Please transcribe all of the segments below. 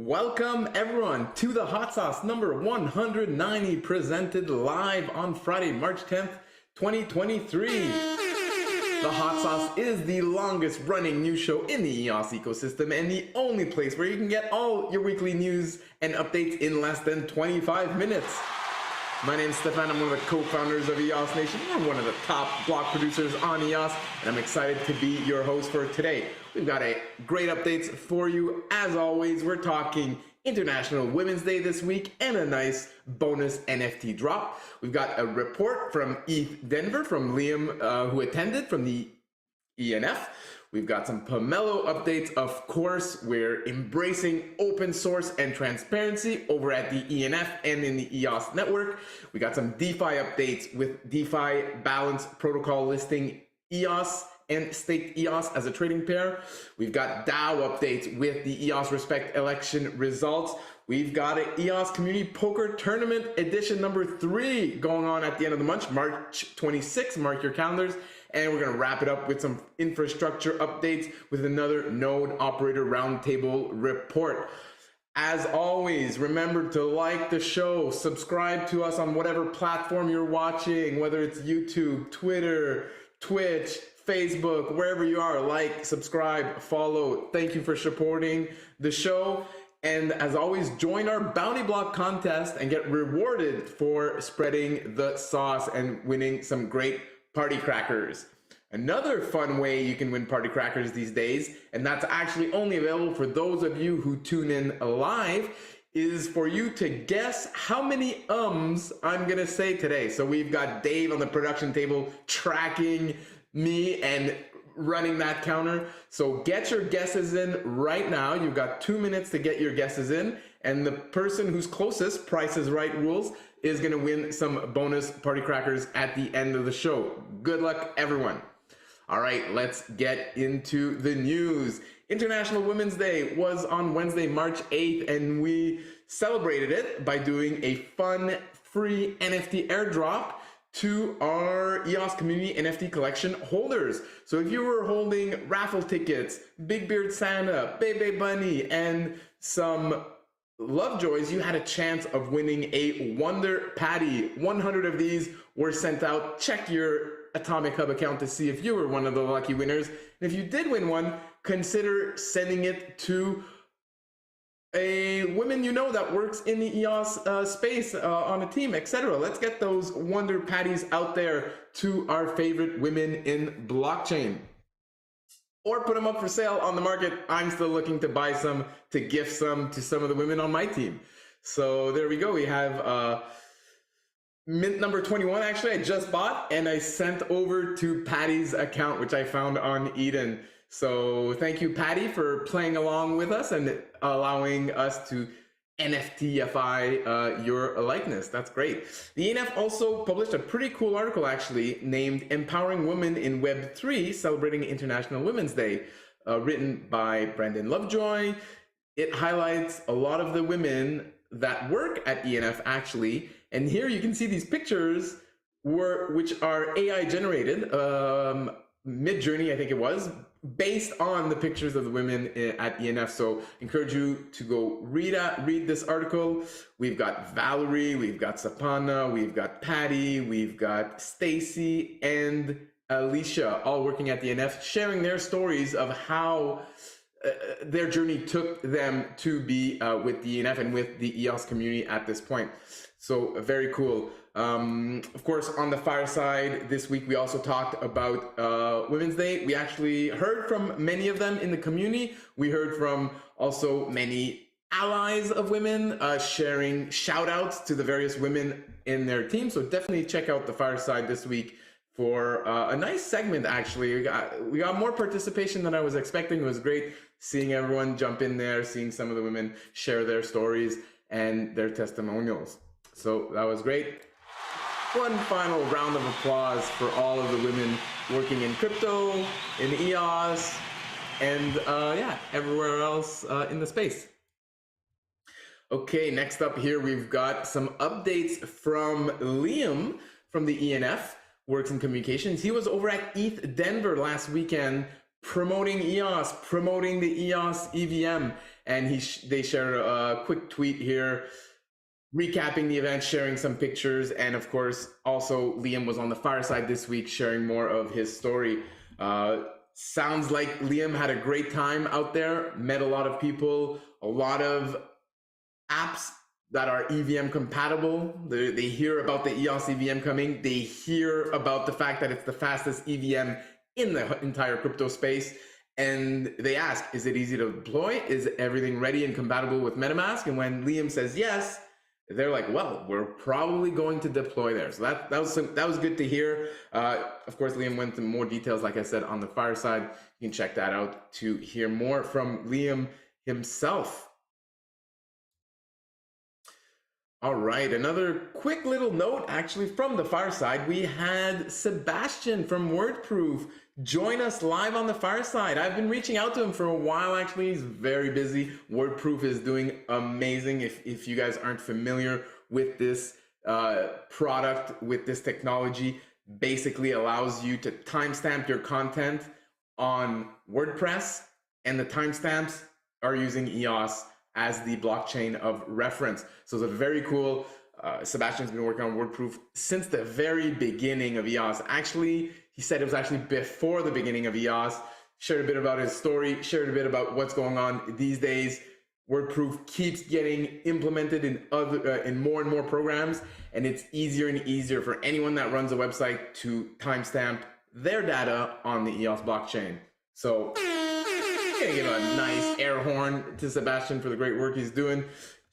Welcome everyone to the Hot Sauce number 190, presented live on Friday, March 10th, 2023. The Hot Sauce is the longest running news show in the EOS ecosystem and the only place where you can get all your weekly news and updates in less than 25 minutes. My name is Stephane, I'm one of the co-founders of EOS Nation. I'm one of the top block producers on EOS, and I'm excited to be your host for today. We've got a great updates for you. As always, we're talking International Women's Day this week and a nice bonus NFT drop. We've got a report from ETH Denver from Lliam, who attended from the ENF. We've got some Pomelo updates. Of course, we're embracing open source and transparency over at the ENF and in the EOS network. We got some DeFi updates with DeFi balance protocol listing EOS and staked EOS as a trading pair. We've got DAO updates with the EOS Respect election results. We've got an EOS Community Poker Tournament edition number 3 going on at the end of the month, March 26th. Mark your calendars. And we're going to wrap it up with some infrastructure updates with another node operator roundtable report. As always, remember to like the show, subscribe to us on whatever platform you're watching, whether it's YouTube, Twitter, Twitch, Facebook, wherever you are. Like, subscribe, follow. Thank you for supporting the show. And as always, join our Bountyblok contest and get rewarded for spreading the sauce and winning some great party crackers. Another fun way you can win party crackers these days, and that's actually only available for those of you who tune in live, is for you to guess how many I'm gonna say today. So we've got Dave on the production table tracking me and running that counter. So get your guesses in right now. You've got 2 minutes to get your guesses in, and the person who's closest, Price is Right rules, is going to win some bonus party crackers at the end of the show. Good luck, everyone. All right, let's get into the news. International Women's Day was on Wednesday, March 8th, and we celebrated it by doing a fun, free NFT airdrop to our EOS community NFT collection holders. So if you were holding raffle tickets, Big Beard Santa, Bebe Bunny, and some Lovejoys, you had a chance of winning a Wonder Patty. 100 of these were sent out. Check your Atomic Hub account to see if you were one of the lucky winners. And if you did win one, consider sending it to a woman you know that works in the EOS space on a team, etc. Let's get those Wonder Patties out there to our favorite women in blockchain. Or put them up for sale on the market. I'm still looking to buy some, to gift some to some of the women on my team. So there we go. We have mint number 21, actually, I just bought, and I sent over to Patty's account, which I found on Eden. So thank you, Patty, for playing along with us and allowing us to NFTify your likeness. That's great. The ENF also published a pretty cool article, actually, named Empowering Women in Web3, celebrating International Women's Day, written by Brandon Lovejoy. It highlights a lot of the women that work at ENF, actually. And here you can see these pictures, which are AI generated, mid-journey, I think it was, based on the pictures of the women at ENF. So encourage you to go read this article. We've got Valerie, we've got Sapana, we've got Patty, we've got Stacy and Alicia, all working at the ENF, sharing their stories of how their journey took them to be with the ENF and with the EOS community at this point. So very cool. Of course, on the fireside this week, we also talked about Women's Day. We actually heard from many of them in the community. We heard from also many allies of women sharing shout outs to the various women in their team. So definitely check out the fireside this week for a nice segment, actually. We got more participation than I was expecting. It was great seeing everyone jump in there, seeing some of the women share their stories and their testimonials. So that was great. One final round of applause for all of the women working in crypto, in EOS, and yeah, everywhere else in the space. Okay, next up here, we've got some updates from Lliam from the ENF, Works in Communications. He was over at ETH Denver last weekend promoting EOS, promoting the EOS EVM. and they shared a quick tweet here recapping the event, sharing some pictures, and of course, also Lliam was on the fireside this week sharing more of his story. Sounds like Lliam had a great time out there, met a lot of people, a lot of apps that are EVM compatible. They hear about the EOS EVM coming. They hear about the fact that it's the fastest EVM in the entire crypto space. And they ask, is it easy to deploy? Is everything ready and compatible with MetaMask? And when Lliam says yes, they're like, well, we're probably going to deploy there. So that was good to hear. Of course, Lliam went into more details, like I said, on the fireside. You can check that out to hear more from Lliam himself. All right, another quick little note actually from the fireside. We had Sebastian from WordProof join us live on the fireside. I've been reaching out to him for a while actually. He's very busy. WordProof is doing amazing. If you guys aren't familiar with this product, with this technology, basically allows you to timestamp your content on WordPress, and the timestamps are using EOS as the blockchain of reference. So it's a very cool, Sebastian's been working on WordProof since the very beginning of EOS. Actually, he said it was actually before the beginning of EOS, shared a bit about his story, shared a bit about what's going on these days. WordProof keeps getting implemented in more and more programs, and it's easier and easier for anyone that runs a website to timestamp their data on the EOS blockchain. So gonna give a nice air horn to Sebastian for the great work he's doing.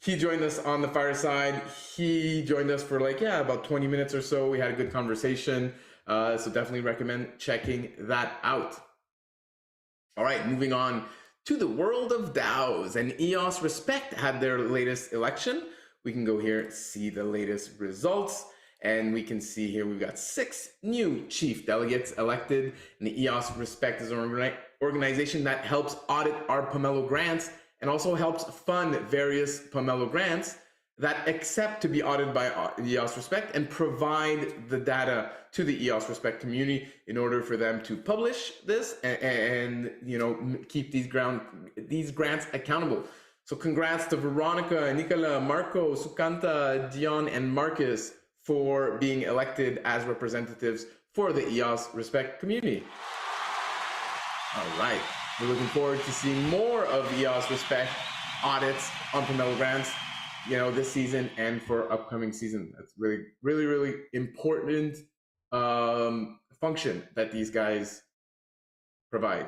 He joined us on the fireside. He joined us for about 20 minutes or so. We had a good conversation. So definitely recommend checking that out. All right, moving on to the world of DAOs, and EOS Respect had their latest election. We can go here, see the latest results. And we can see here we've got 6 new chief delegates elected. And the EOS Respect is an organization that helps audit our Pomelo grants and also helps fund various Pomelo grants that accept to be audited by EOS Respect and provide the data to the EOS Respect community in order for them to publish this and keep these grants accountable. So congrats to Veronica, Nicola, Marco, Sukanta, Dion, and Marcus for being elected as representatives for the EOS Respect community. All right, we're looking forward to seeing more of EOS Respect audits on Pomelo grants, this season and for upcoming season. That's really, really, really important function that these guys provide.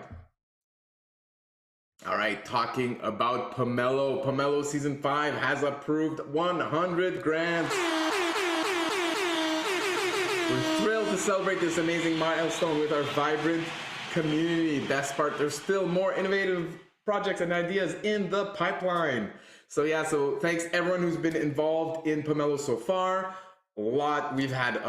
All right, talking about Pomelo. Pomelo Season 5 has approved 100 grants. We're thrilled to celebrate this amazing milestone with our vibrant community. Best part, there's still more innovative projects and ideas in the pipeline. So thanks everyone who's been involved in Pomelo so far. We've had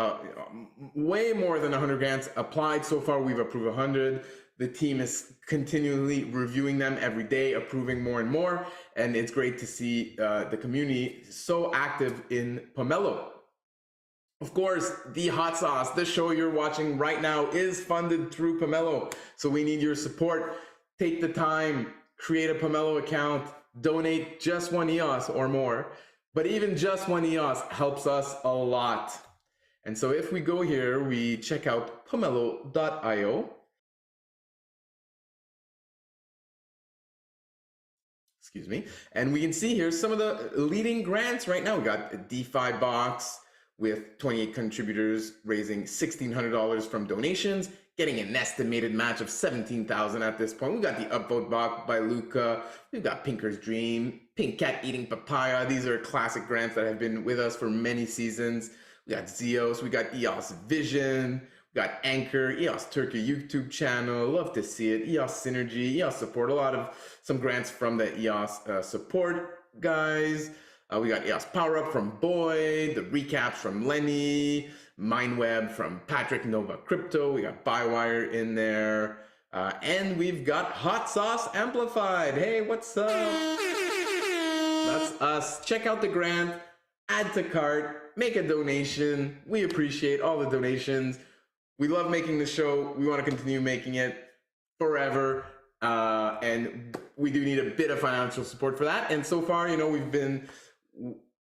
way more than 100 grants applied so far. We've approved 100. The team is continually reviewing them every day, approving more and more. And it's great to see the community so active in Pomelo. Of course, the hot sauce, the show you're watching right now, is funded through Pomelo. So we need your support. Take the time, create a Pomelo account, donate just 1 EOS or more. But even just 1 EOS helps us a lot. And so if we go here, we check out pomelo.io. Excuse me. And we can see here some of the leading grants right now. We got Defibox with 28 contributors raising $1,600 from donations, getting an estimated match of $17,000 at this point. We've got the Upvote Bot by Luca. We've got Pinker's Dream, Pink Cat Eating Papaya. These are classic grants that have been with us for many seasons. We got Zeos, we got EOS Vision, we got Anchor, EOS Turkey YouTube channel. Love to see it. EOS Synergy, EOS Support. Some grants from the EOS support guys. We got EOS Power Up from Boyd, the recaps from Lenny, MindWeb from Patrick Nova Crypto. We got Bywire in there. And we've got Hot Sauce Amplified. Hey, what's up? That's us. Check out the grant, add to cart, make a donation. We appreciate all the donations. We love making the show. We want to continue making it forever. and we do need a bit of financial support for that. And so far,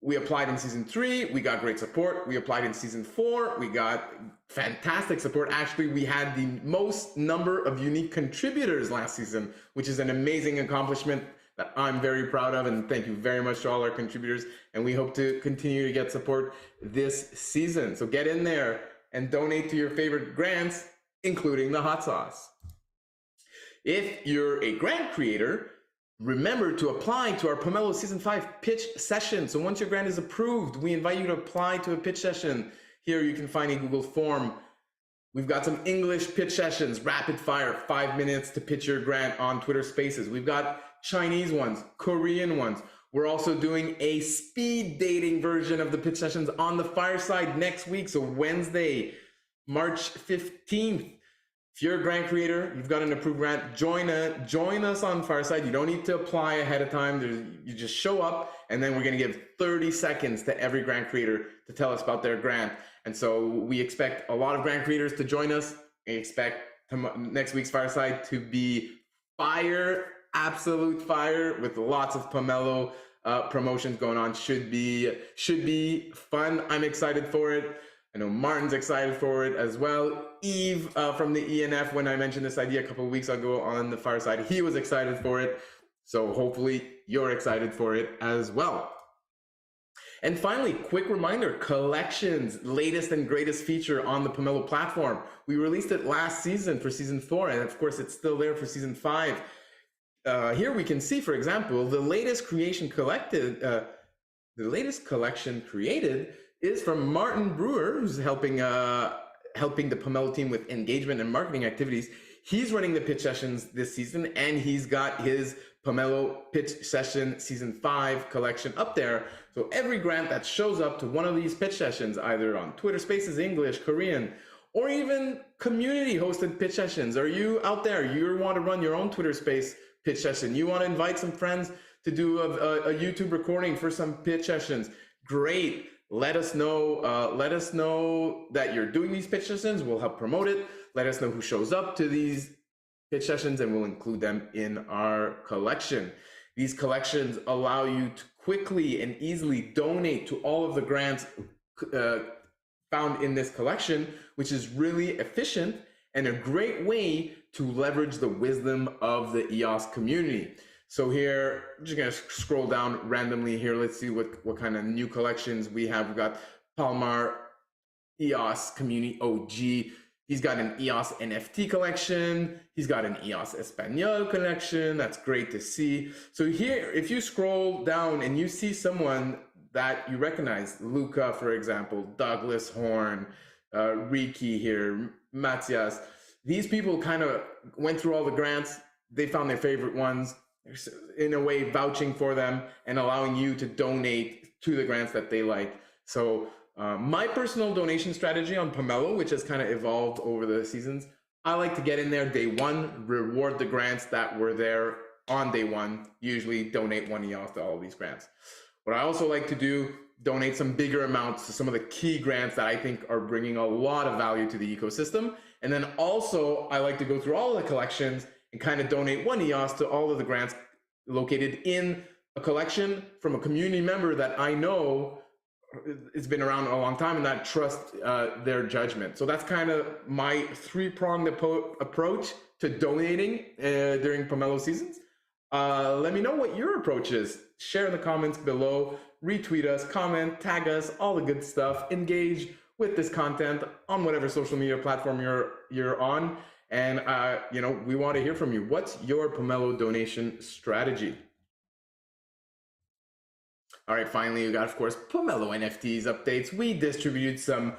we applied in season 3, we got great support. We applied in season 4, we got fantastic support. Actually, we had the most number of unique contributors last season, which is an amazing accomplishment that I'm very proud of. And thank you very much to all our contributors. And we hope to continue to get support this season. So get in there and donate to your favorite grants, including the hot sauce. If you're a grant creator, remember to apply to our Pomelo Season 5 pitch session. So once your grant is approved, we invite you to apply to a pitch session. Here you can find a Google form. We've got some English pitch sessions, rapid fire, 5 minutes to pitch your grant on Twitter Spaces. We've got Chinese ones, Korean ones. We're also doing a speed dating version of the pitch sessions on the Fireside next week. So Wednesday, March 15th. If you're a grant creator, you've got an approved grant, join us on Fireside. You don't need to apply ahead of time. You just show up, and then we're going to give 30 seconds to every grant creator to tell us about their grant. And so we expect a lot of grant creators to join us. We expect next week's Fireside to be fire, absolute fire, with lots of Pomelo promotions going on. Should be fun. I'm excited for it. I know Martin's excited for it as well. Eve from the ENF, when I mentioned this idea a couple of weeks ago on the Fireside, he was excited for it. So hopefully you're excited for it as well. And finally, quick reminder, collections, latest and greatest feature on the Pomelo platform. We released it last season for season 4, and of course it's still there for season 5. Here we can see, for example, the latest collection created is from Martin Brewer, who's helping the Pomelo team with engagement and marketing activities. He's running the pitch sessions this season, and he's got his Pomelo Pitch Session Season 5 collection up there. So every grant that shows up to one of these pitch sessions, either on Twitter Spaces, English, Korean, or even community-hosted pitch sessions. Are you out there? You want to run your own Twitter Space pitch session? You want to invite some friends to do a YouTube recording for some pitch sessions? Great. Let us know. Let us know that you're doing these pitch sessions. We'll help promote it. Let us know who shows up to these pitch sessions, and we'll include them in our collection. These collections allow you to quickly and easily donate to all of the grants found in this collection, which is really efficient and a great way to leverage the wisdom of the EOS community. So here, I'm just gonna scroll down randomly here. Let's see what kind of new collections we have. We've got Palmar EOS Community OG. He's got an EOS NFT collection. He's got an EOS Espanol collection. That's great to see. So here, if you scroll down and you see someone that you recognize, Luca, for example, Douglas Horn, Riki here, Matthias, these people kind of went through all the grants. They found their favorite ones, in a way vouching for them and allowing you to donate to the grants that they like. So my personal donation strategy on Pomelo, which has kind of evolved over the seasons, I like to get in there day one, reward the grants that were there on day one, usually donate 1 EOS to all of these grants. What I also like to do, donate some bigger amounts to some of the key grants that I think are bringing a lot of value to the ecosystem. And then also I like to go through all of the collections and kind of donate 1 EOS to all of the grants located in a collection from a community member that I know it's been around a long time and that trust their judgment. So that's kind of my 3-pronged approach to donating during Pomelo seasons. Let me know what your approach is. Share in the comments below, retweet us, comment, tag us, all the good stuff. Engage with this content on whatever social media platform you're on. And we want to hear from you. What's your Pomelo donation strategy? All right, finally, we got, of course, Pomelo NFTs updates. We distributed some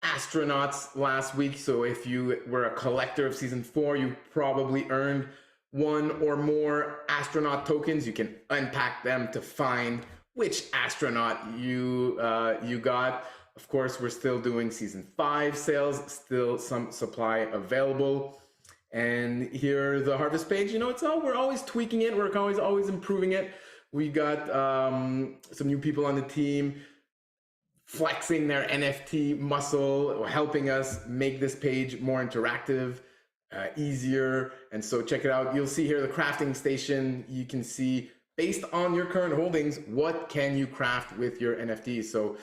astronauts last week. So if you were a collector of season 4, you probably earned 1 or more astronaut tokens. You can unpack them to find which astronaut you got. Of course, we're still doing season 5 sales, still some supply available. And here, the harvest page, we're always tweaking it. We're always improving it. We got some new people on the team flexing their NFT muscle, helping us make this page more interactive. easier. And so check it out. You'll see here the crafting station. You can see based on your current holdings, what can you craft with your NFTs. So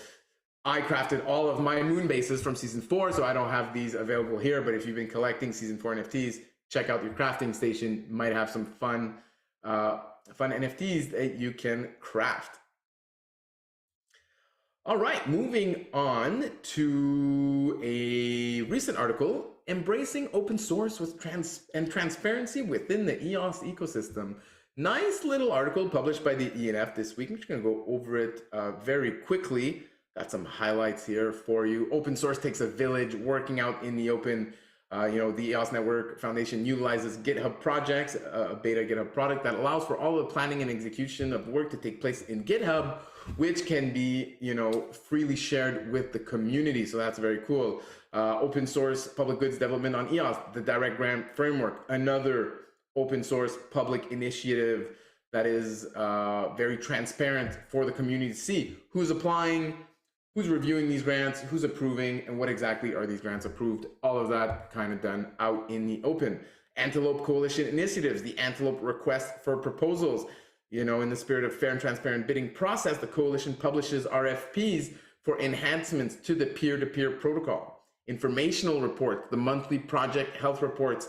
I crafted all of my moon bases from season 4, so I don't have these available here. But if you've been collecting season 4 NFTs, check out your crafting station. You might have some fun NFTs that you can craft. All right, moving on to a recent article, Embracing Open Source with Transparency Within the EOS Ecosystem. Nice little article published by the ENF this week. I'm just gonna go over it very quickly. Got some highlights here for you. Open source takes a village, working out in the open. The EOS Network Foundation utilizes GitHub projects, a beta GitHub product that allows for all the planning and execution of work to take place in GitHub, which can be, freely shared with the community. So that's very cool. Open source public goods development on EOS, the direct grant framework, another open source public initiative that is very transparent for the community to see who's applying, who's reviewing these grants, who's approving, and what exactly are these grants approved. All of that kind of done out in the open. Antelope Coalition initiatives, the Antelope request for proposals. In the spirit of fair and transparent bidding process, the coalition publishes RFPs for enhancements to the peer-to-peer protocol. Informational reports, the monthly project health reports,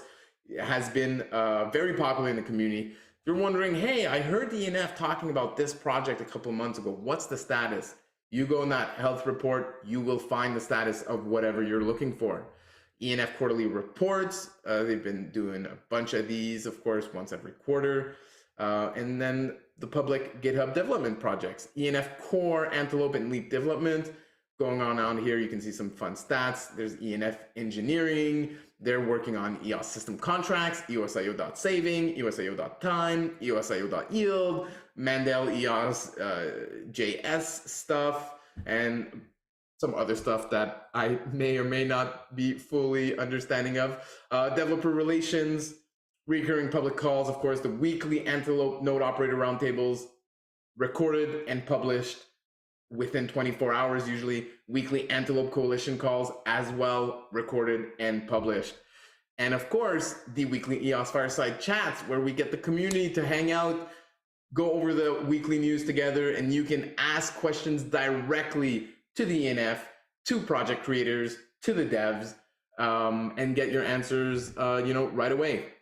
has been very popular in the community. If you're wondering, hey, I heard the ENF talking about this project a couple of months ago, what's the status? You go in that health report, you will find the status of whatever you're looking for. ENF quarterly reports, they've been doing a bunch of these, of course, once every quarter. And then the public GitHub development projects, ENF Core, Antelope, and Leap development. Going on here, you can see some fun stats. There's ENF Engineering. They're working on EOS system contracts, EOSIO.saving, EOSIO.time, EOSIO.yield, Mandel EOS JS stuff, and some other stuff that I may or may not be fully understanding of. Developer relations, recurring public calls, of course, the weekly Antelope node operator roundtables, recorded and published within 24 hours, usually. Weekly Antelope Coalition calls as well, recorded and published. And of course, the weekly EOS Fireside Chats, where we get the community to hang out, go over the weekly news together, and you can ask questions directly to the ENF, to project creators, to the devs, and get your answers, right away.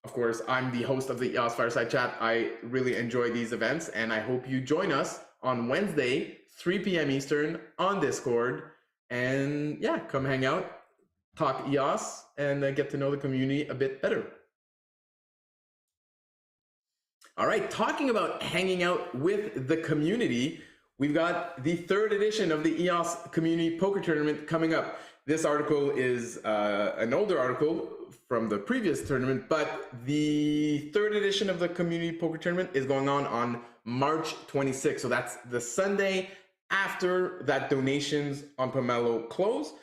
Of course, I'm the host of the EOS Fireside Chat. I really enjoy these events, and I hope you join us on Wednesday, 3 p.m. Eastern on Discord. And yeah, come hang out, talk EOS, and get to know the community a bit better. All right, talking about hanging out with the community, we've got the 3rd edition of the EOS Community Poker Tournament coming up. This article is an older article from the previous tournament, but the 3rd edition of the Community Poker Tournament is going on March 26th. So that's the Sunday after that donations on Pomelo close.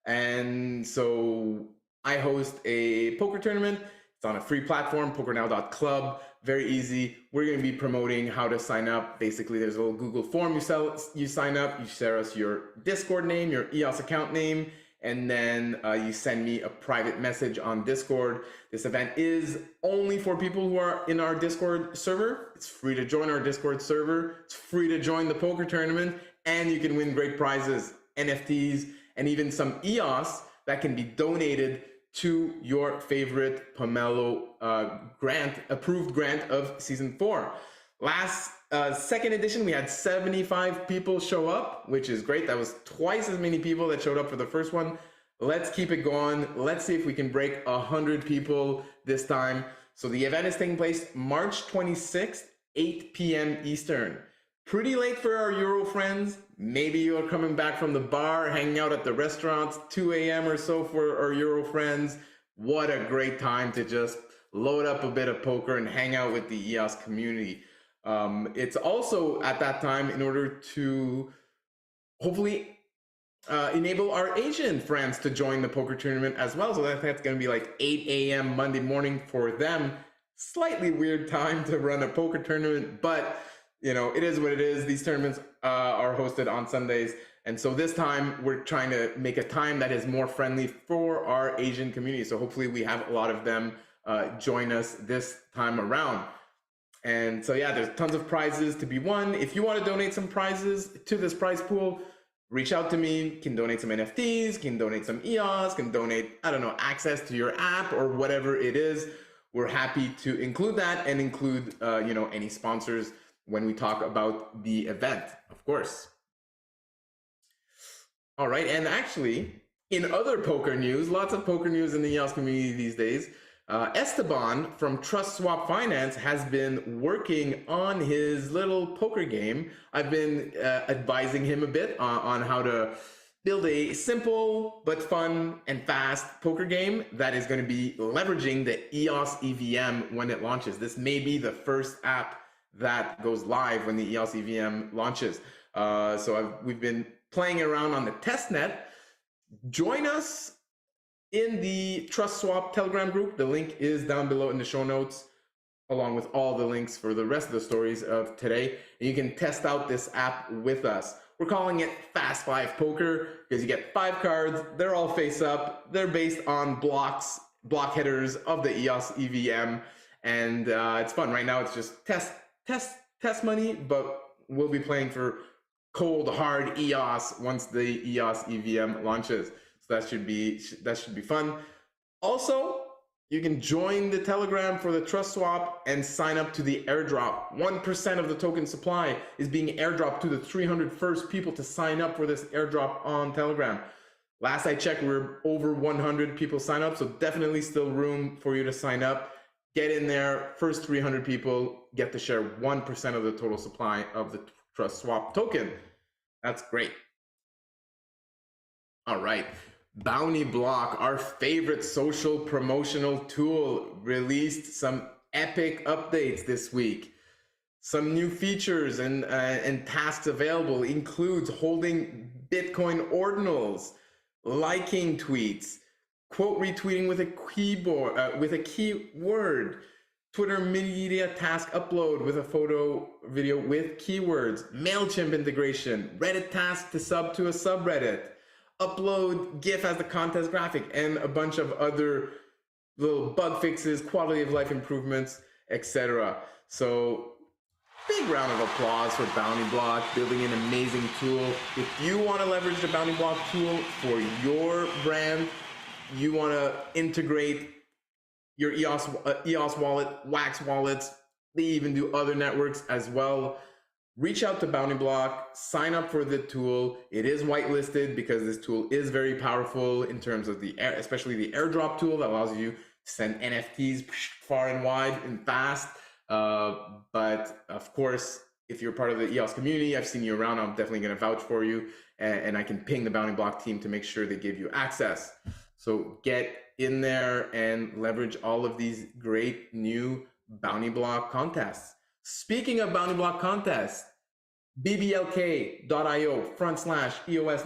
And so I host a poker tournament. It's on a free platform, pokernow.club. Very easy. We're going to be promoting how to sign up. Basically, there's a little Google form. You sign up, you share us your Discord name, your EOS account name, and then you send me a private message on Discord. This event is only for people who are in our Discord server. It's free to join our Discord server. It's free to join the poker tournament, and you can win great prizes, NFTs, and even some EOS that can be donated to your favorite Pomelo approved grant of season 4. Last 2nd edition, we had 75 people show up, which is great. That was twice as many people that showed up for the first one. Let's keep it going. Let's see if we can break 100 people this time. So the event is taking place March 26th, 8 p.m. Eastern. Pretty late for our Euro friends. Maybe you're coming back from the bar, hanging out at the restaurants, 2 a.m. or so for our Euro friends. What a great time to just load up a bit of poker and hang out with the EOS community. It's also at that time in order to hopefully enable our Asian friends to join the poker tournament as well. So that's going to be like 8 a.m. Monday morning for them. Slightly weird time to run a poker tournament, but it is what it is. These tournaments are hosted on Sundays, And so this time we're trying to make a time that is more friendly for our Asian community. So hopefully we have a lot of them join us this time around. And so yeah, there's tons of prizes to be won. If you want to donate some prizes to this prize pool, reach out to me. Can donate some NFTs, can donate some EOS, can donate, I don't know, access to your app or whatever it is. We're happy to include that and include any sponsors when we talk about the event, of course. All right, and actually, in other poker news, lots of poker news in the EOS community these days. Esteban from Trust Swap Finance has been working on his little poker game. I've been advising him a bit on how to build a simple but fun and fast poker game that is going to be leveraging the EOS EVM when it launches. This may be the first app that goes live when the EOS EVM launches. We've been playing around on the testnet. Join us in the Trust Swap Telegram group. The link is down below in the show notes, along with all the links for the rest of the stories of today. And you can test out this app with us. We're calling it Fast 5 Poker because you get 5 cards. They're all face up. They're based on block headers of the EOS EVM. And it's fun. Right now it's just test money, but we'll be playing for cold, hard EOS once the EOS EVM launches. So that should be fun. Also, you can join the Telegram for the Trust Swap and sign up to the airdrop. 1% of the token supply is being airdropped to the 300 first people to sign up for this airdrop on Telegram. Last I checked, we're over 100 people sign up, so definitely still room for you to sign up. Get in there. First 300 people get to share 1% of the total supply of the Trust Swap token. That's great. All right. Bountyblok, our favorite social promotional tool, released some epic updates this week. Some new features and tasks available includes holding Bitcoin ordinals, liking tweets, quote retweeting with a keyword, Twitter media task upload with a photo video with keywords, MailChimp integration, Reddit task to sub to a subreddit, upload GIF as the contest graphic, and a bunch of other little bug fixes, quality of life improvements, etc. So big round of applause for Bountyblok, building an amazing tool. If you want to leverage the Bountyblok tool for your brand, you want to integrate your EOS wallet, Wax wallets, they even do other networks as well. Reach out to Bountyblok, sign up for the tool. It is whitelisted because this tool is very powerful in terms of especially the AirDrop tool that allows you to send NFTs far and wide and fast. But of course, if you're part of the EOS community, I've seen you around, I'm definitely going to vouch for you, and I can ping the Bountyblok team to make sure they give you access. So get in there and leverage all of these great new Bountyblok contests. Speaking of Bountyblok contests, bblk.io/EOS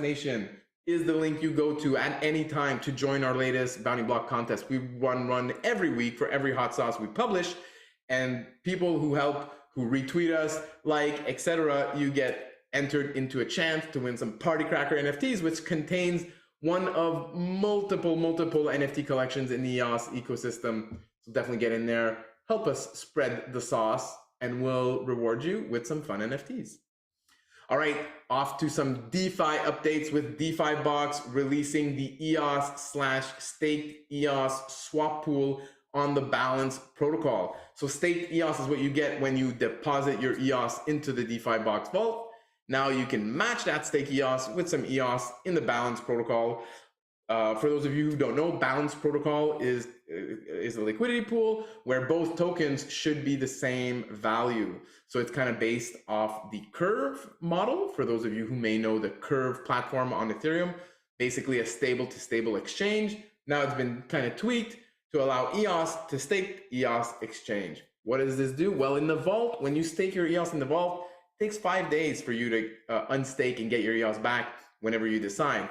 Nation is the link you go to at any time to join our latest Bountyblok contest. We run every week for every hot sauce we publish, and people who help, who retweet us, like, etc., you get entered into a chance to win some Party Cracker NFTs, which contains one of multiple NFT collections in the EOS ecosystem. So definitely get in there, help us spread the sauce, and we'll reward you with some fun NFTs. All right, off to some DeFi updates with Defibox releasing the EOS/staked EOS swap pool on the Balance protocol. So staked EOS is what you get when you deposit your EOS into the Defibox vault. Now you can match that staked EOS with some EOS in the Balance protocol. For those of you who don't know, Balance protocol is a liquidity pool where both tokens should be the same value. So it's kind of based off the Curve model. For those of you who may know the Curve platform on Ethereum, basically a stable to stable exchange. Now it's been kind of tweaked to allow EOS to stake EOS exchange. What does this do? Well, in the vault, when you stake your EOS in the vault, it takes 5 days for you to unstake and get your EOS back whenever you decide.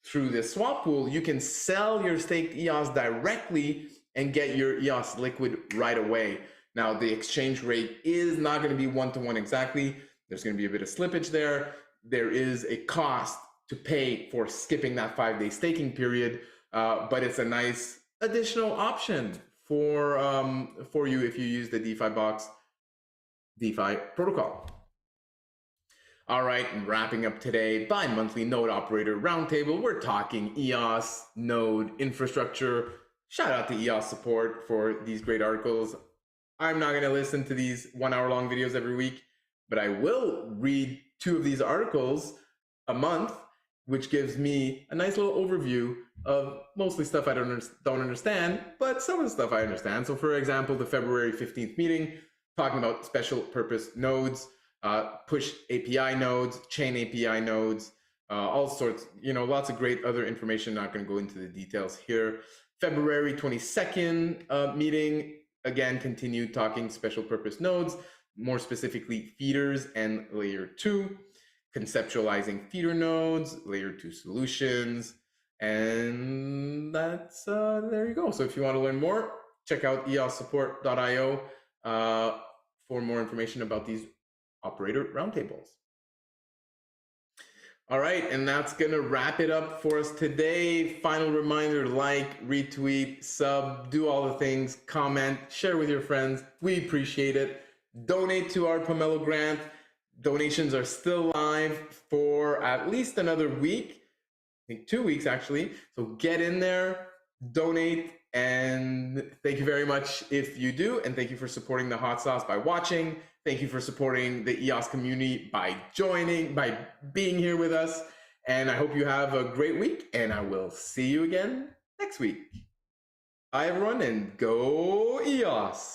Through this swap pool, you can sell your staked EOS directly and get your EOS liquid right away. Now, the exchange rate is not going to be one-to-one exactly. There's going to be a bit of slippage there. there is a cost to pay for skipping that 5-day staking period, but it's a nice additional option for you if you use the Defibox DeFi protocol. All right, and wrapping up today, bi-monthly node operator roundtable. We're talking EOS, node, infrastructure. Shout out to EOS support for these great articles. I'm not gonna listen to these 1 hour long videos every week, but I will read 2 of these articles a month, which gives me a nice little overview of mostly stuff I don't understand, but some of the stuff I understand. So for example, the February 15th meeting, talking about special purpose nodes, push API nodes, chain API nodes, all sorts, lots of great other information. Not going to go into the details here. February 22nd meeting, again, continued talking special purpose nodes, more specifically feeders and layer 2, conceptualizing feeder nodes, layer 2 solutions, and that's, there you go. So if you want to learn more, check out eossupport.io for more information about these operator roundtables. All right, and that's gonna wrap it up for us today. Final reminder, like, retweet, sub, do all the things, comment, share with your friends. We appreciate it. Donate to our Pomelo grant. Donations are still live for at least another week, I think 2 weeks actually. So get in there, donate, and thank you very much if you do. And thank you for supporting the Hot Sauce by watching. Thank you for supporting the EOS community by joining, by being here with us. And I hope you have a great week, and I will see you again next week. Bye everyone, and go EOS.